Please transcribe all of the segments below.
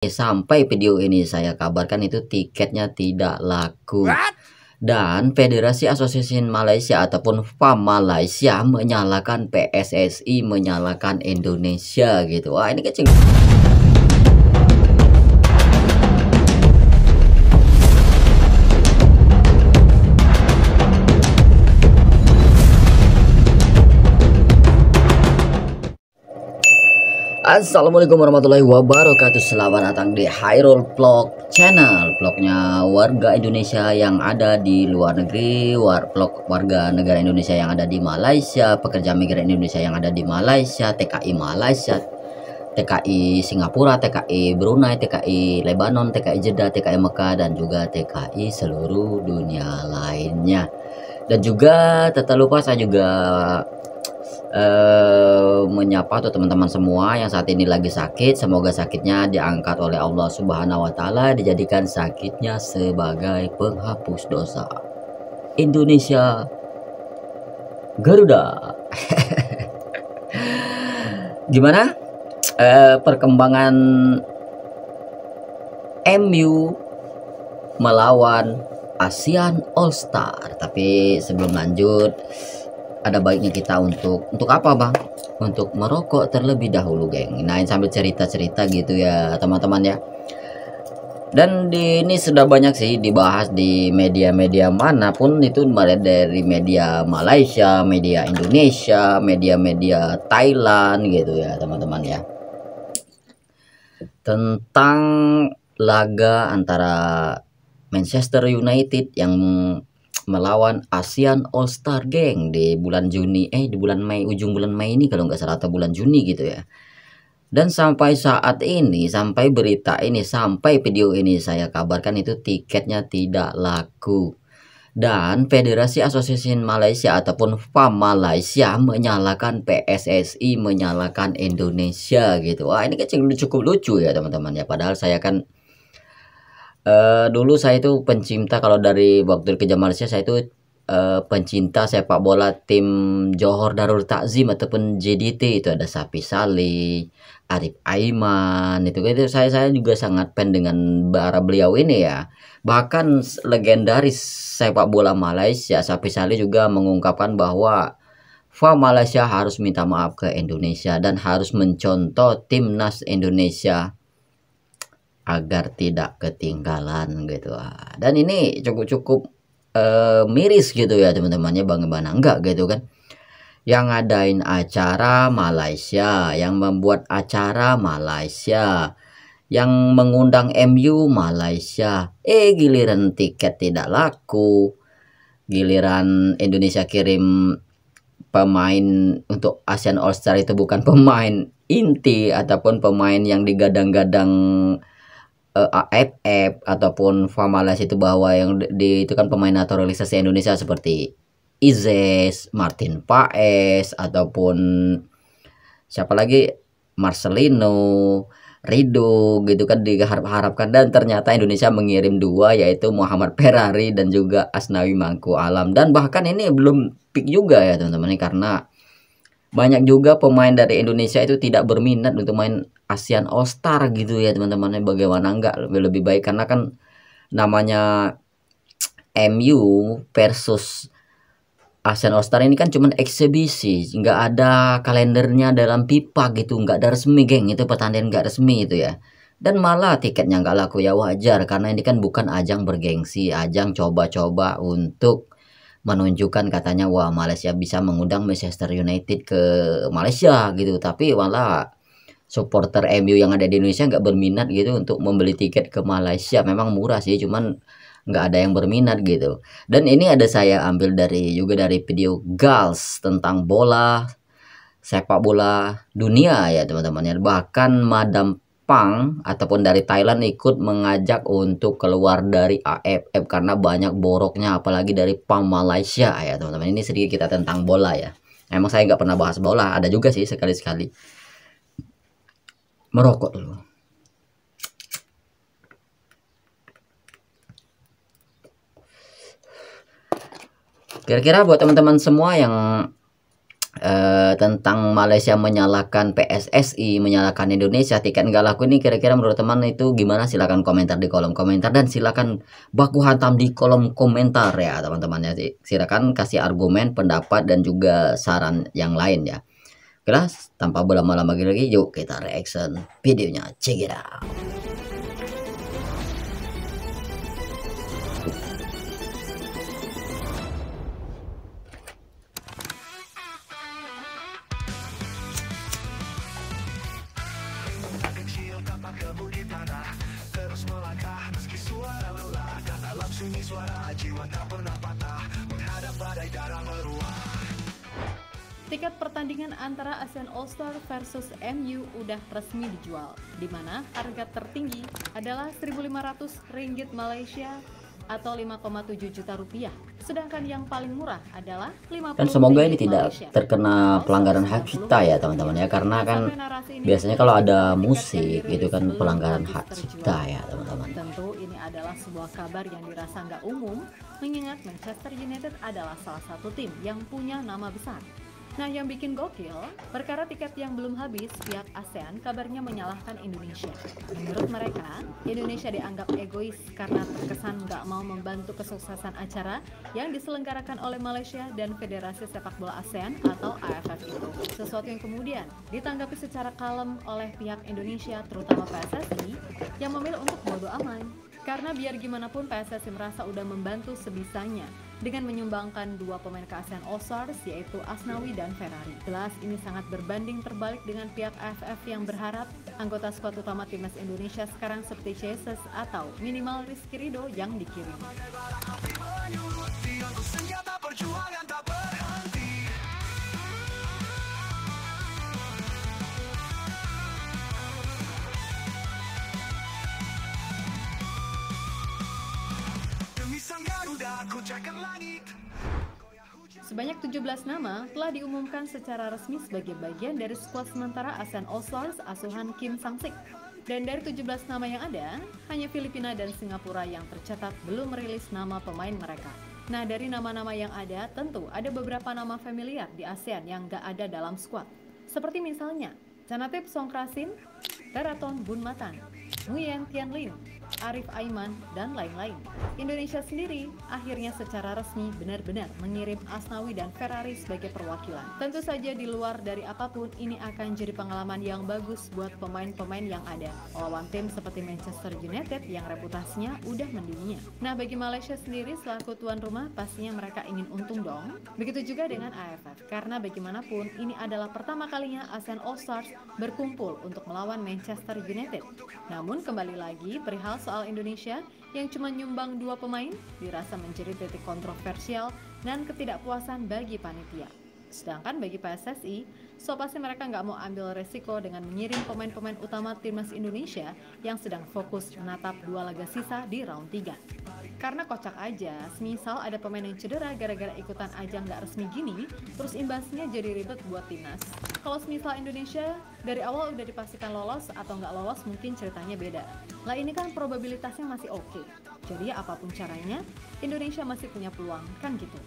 Sampai video ini saya kabarkan itu tiketnya tidak laku. Dan Federasi Asosiasi Malaysia ataupun FAM Malaysia menyalahkan PSSI, menyalahkan Indonesia gitu. Wah, ini kecil. Assalamualaikum warahmatullahi wabarakatuh. Selamat datang di Hairul Vlog Channel, vlognya warga Indonesia yang ada di luar negeri, vlog warga negara Indonesia yang ada di Malaysia, pekerja migran Indonesia yang ada di Malaysia, TKI Malaysia, TKI Singapura, TKI Brunei, TKI Lebanon, TKI Jeddah, TKI Mekah, dan juga TKI seluruh dunia lainnya. Dan juga tak lupa saya juga menyapa tuh teman-teman semua yang saat ini lagi sakit. Semoga sakitnya diangkat oleh Allah Subhanahu wa Ta'ala, dijadikan sakitnya sebagai penghapus dosa. Indonesia Garuda. Gimana perkembangan MU melawan ASEAN All Star? Tapi sebelum lanjut, ada baiknya kita untuk apa bang? Untuk merokok terlebih dahulu, geng. Nah, sambil cerita-cerita gitu ya teman-teman ya. Dan ini sudah banyak sih dibahas di media-media manapun itu, mulai dari media Malaysia, media Indonesia, media-media Thailand gitu ya teman-teman ya, tentang laga antara Manchester United yang melawan ASEAN All Star, geng, di bulan Juni, di bulan Mei, ujung bulan Mei ini kalau nggak salah, atau bulan Juni gitu ya. Dan sampai saat ini, sampai berita ini, sampai video ini saya kabarkan itu tiketnya tidak laku. Dan Federasi Asosiasi Malaysia ataupun FAM Malaysia menyalahkan PSSI, menyalahkan Indonesia gitu. Wah, ini kecil cukup lucu ya teman-teman ya. Padahal saya kan dulu saya itu pencinta, kalau dari waktu kerja Malaysia saya itu pencinta sepak bola tim Johor Darul Takzim ataupun JDT. Itu ada Sapi Saleh, Arif Aiman, itu saya juga sangat fan dengan bara beliau ini ya. Bahkan legendaris sepak bola Malaysia Sapi Saleh juga mengungkapkan bahwa FAM Malaysia harus minta maaf ke Indonesia dan harus mencontoh timnas Indonesia agar tidak ketinggalan gitu. Dan ini cukup miris gitu ya teman-temannya, bagaimana enggak gitu kan, yang ngadain acara Malaysia, yang membuat acara Malaysia, yang mengundang MU Malaysia, giliran tiket tidak laku, giliran Indonesia kirim pemain untuk ASEAN All Star itu bukan pemain inti ataupun pemain yang digadang-gadang AFF ataupun FAM Malaysia itu, bahwa yang itu kan pemain naturalisasi Indonesia seperti Izes, Martin Paes, ataupun siapa lagi, Marcelino, Rido gitu kan, diharap-harapkan, dan ternyata Indonesia mengirim dua, yaitu Muhammad Ferrari dan juga Asnawi Mangku Alam. Dan bahkan ini belum pick juga ya teman-teman, karena banyak juga pemain dari Indonesia itu tidak berminat untuk main ASEAN All Star gitu ya teman-teman. Bagaimana enggak, lebih baik, karena kan namanya MU versus ASEAN All Star ini kan cuman eksibisi, nggak ada kalendernya dalam pipa gitu, nggak ada resmi, geng. Itu pertandingan nggak resmi itu ya. Dan malah tiketnya nggak laku, ya wajar, karena ini kan bukan ajang bergengsi, ajang coba-coba untuk menunjukkan katanya wah Malaysia bisa mengundang Manchester United ke Malaysia gitu. Tapi malah supporter MU yang ada di Indonesia nggak berminat gitu untuk membeli tiket ke Malaysia. Memang murah sih, cuman nggak ada yang berminat gitu. Dan ini ada saya ambil juga dari video Gals tentang bola, sepak bola dunia ya teman-teman ya. Bahkan Madam Pang ataupun dari Thailand ikut mengajak untuk keluar dari AFF karena banyak boroknya, apalagi dari PAM Malaysia ya teman-teman. Ini sedikit kita tentang bola ya. Emang saya nggak pernah bahas bola, ada juga sih sekali-sekali. Merokok dulu. Kira-kira buat teman-teman semua yang tentang Malaysia menyalahkan PSSI, menyalahkan Indonesia tiket nggak laku ini, kira-kira menurut teman itu gimana? Silakan komentar di kolom komentar, dan silakan baku hantam di kolom komentar ya teman-teman ya. Silakan kasih argumen, pendapat, dan juga saran yang lain ya. Oke lah, tanpa berlama-lama lagi, yuk kita reaction videonya. Check it out. Tiket pertandingan antara ASEAN All-Star versus MU udah resmi dijual, di mana harga tertinggi adalah Rp1.500 Malaysia atau 5,7 juta rupiah. Sedangkan yang paling murah adalah 50 Dan semoga ini tidak Malaysia, terkena pelanggaran hak cipta ya teman-teman ya, karena kan biasanya kalau ada musik itu kan pelanggaran hak cipta ya teman-teman. Tentu ini adalah sebuah kabar yang dirasa nggak umum, mengingat Manchester United adalah salah satu tim yang punya nama besar. Nah, yang bikin gokil, perkara tiket yang belum habis, pihak ASEAN kabarnya menyalahkan Indonesia. Menurut mereka, Indonesia dianggap egois karena terkesan nggak mau membantu kesuksesan acara yang diselenggarakan oleh Malaysia dan Federasi Sepak Bola ASEAN atau AFF itu. Sesuatu yang kemudian ditanggapi secara kalem oleh pihak Indonesia, terutama PSSI, yang memilih untuk bodo aman. Karena biar gimana pun PSSI merasa udah membantu sebisanya dengan menyumbangkan 2 pemain ke ASEAN All-Stars, yaitu Asnawi dan Ferrari. Jelas ini sangat berbanding terbalik dengan pihak AFF yang berharap anggota skuad utama timnas Indonesia sekarang seperti Jesus atau minimal Rizky Ridho yang dikirim. Sebanyak 17 nama telah diumumkan secara resmi sebagai bagian dari skuad sementara ASEAN All-Stars asuhan Kim Sang-sik. Dan dari 17 nama yang ada, hanya Filipina dan Singapura yang tercatat belum merilis nama pemain mereka. Nah, dari nama-nama yang ada, tentu ada beberapa nama familiar di ASEAN yang gak ada dalam skuad. Seperti misalnya, Chanatip Songkrasin, Teraton Bunmatan, Nguyen Tian Lin, Arif Aiman, dan lain-lain. Indonesia sendiri akhirnya secara resmi benar-benar mengirim Asnawi dan Ferrari sebagai perwakilan. Tentu saja di luar dari apapun, ini akan jadi pengalaman yang bagus buat pemain-pemain yang ada. Lawan tim seperti Manchester United yang reputasinya udah mendunia. Nah, bagi Malaysia sendiri selaku tuan rumah, pastinya mereka ingin untung dong. Begitu juga dengan AFF, karena bagaimanapun ini adalah pertama kalinya ASEAN All-Stars berkumpul untuk melawan Manchester United. Namun kembali lagi, perihal soal Indonesia yang cuma nyumbang 2 pemain dirasa menjadi titik kontroversial dan ketidakpuasan bagi panitia. Sedangkan bagi PSSI, pasti mereka nggak mau ambil resiko dengan mengirim pemain-pemain utama timnas Indonesia yang sedang fokus menatap 2 laga sisa di round 3. Karena kocak aja, semisal ada pemain yang cedera gara-gara ikutan ajang nggak resmi gini, terus imbasnya jadi ribet buat timnas. Kalau semisal Indonesia dari awal udah dipastikan lolos atau nggak lolos, mungkin ceritanya beda. Lah ini kan probabilitasnya masih oke. Jadi apapun caranya, Indonesia masih punya peluang, kan gitu.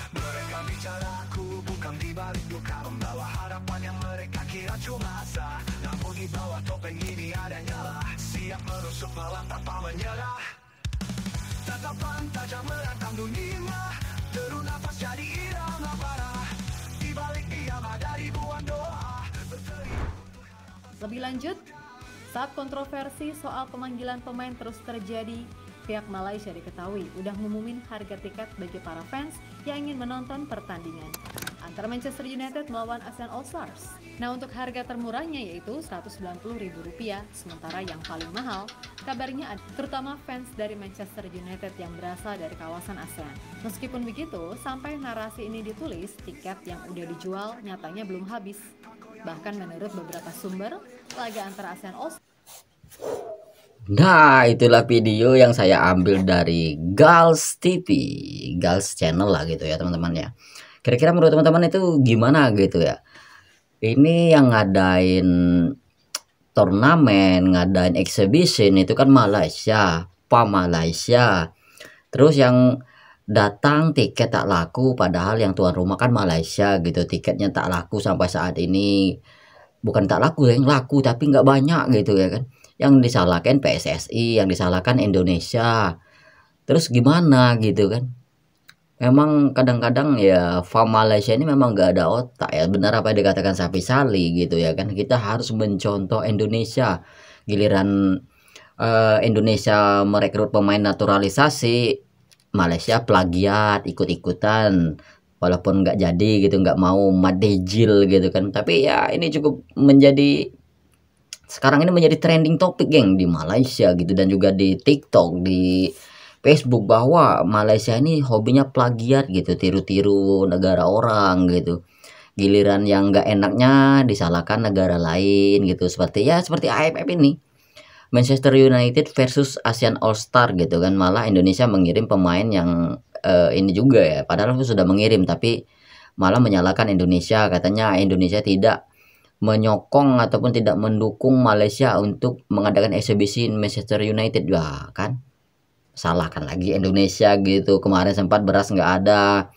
Mereka bicara aku bukan di balik duka, membawa harapan yang mereka kira cuma asa. Namun di bawah topeng ini ada nyala, siap menusuk malam tanpa menyerah. Tatapan tajam menantang dunia, deru nafas jadi irama parah. Di balik diam ada ribuan doa. Lebih lanjut, saat kontroversi soal pemanggilan pemain terus terjadi, pihak Malaysia diketahui udah ngumumin harga tiket bagi para fans yang ingin menonton pertandingan antara Manchester United melawan ASEAN All-Stars. Nah, untuk harga termurahnya yaitu Rp190.000, sementara yang paling mahal kabarnya terutama fans dari Manchester United yang berasal dari kawasan ASEAN. Meskipun begitu, sampai narasi ini ditulis, tiket yang udah dijual nyatanya belum habis. Bahkan menurut beberapa sumber, laga antara ASEAN All-Stars. Nah, itulah video yang saya ambil dari Gals TV, Gals Channel lah gitu ya teman-teman ya. Kira-kira menurut teman-teman itu gimana gitu ya? Ini yang ngadain turnamen, ngadain exhibition itu kan Malaysia, Malaysia. Terus yang datang tiket tak laku, padahal yang tuan rumah kan Malaysia gitu, tiketnya tak laku sampai saat ini. Bukan tak laku, yang laku tapi nggak banyak gitu ya kan. Yang disalahkan PSSI, yang disalahkan Indonesia. Terus gimana gitu kan. Memang kadang-kadang ya FAM Malaysia ini memang nggak ada otak ya. Benar apa yang dikatakan Sapi Sali gitu ya kan. Kita harus mencontoh Indonesia. Giliran Indonesia merekrut pemain naturalisasi, Malaysia plagiat ikut-ikutan, walaupun nggak jadi gitu, nggak mau madejil gitu kan. Tapi ya ini cukup menjadi, sekarang ini menjadi trending topik geng di Malaysia gitu, dan juga di TikTok, di Facebook, bahwa Malaysia ini hobinya plagiat gitu, tiru-tiru negara orang gitu. Giliran yang nggak enaknya disalahkan negara lain gitu, seperti AFF ini, Manchester United versus Asian All Star gitu kan, malah Indonesia mengirim pemain yang ini juga ya, padahal aku sudah mengirim, tapi malah menyalahkan Indonesia, katanya Indonesia tidak menyokong ataupun tidak mendukung Malaysia untuk mengadakan eksibisi Manchester United. Wah kan, salahkan lagi Indonesia gitu. Kemarin sempat beras nggak ada,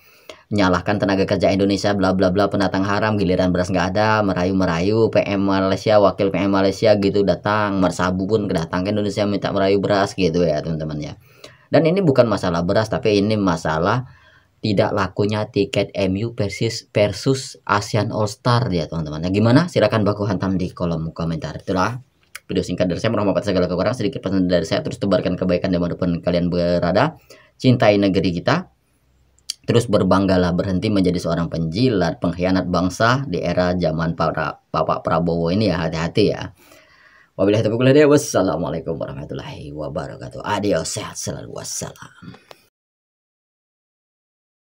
menyalahkan tenaga kerja Indonesia, bla bla bla, pendatang haram. Giliran beras nggak ada, merayu-merayu PM Malaysia, wakil PM Malaysia gitu datang, Mersabu pun kedatang ke Indonesia minta merayu beras gitu ya teman-teman ya. Dan ini bukan masalah beras, tapi ini masalah tidak lakunya tiket MU versus Asian All Star ya teman-teman. Nah, gimana? Silakan baku hantam di kolom komentar. Itulah video singkat dari saya, merahmat segala kekurangan, sedikit pesan dari saya. Terus tebarkan kebaikan dimanapun kalian berada, cintai negeri kita, terus berbanggalah, berhenti menjadi seorang penjilat, pengkhianat bangsa di era zaman para Bapak Prabowo ini ya, hati-hati ya. Wabillahi taufiq wal hidayah. Wassalamualaikum warahmatullahi wabarakatuh. Adios, sehat selalu, wassalam.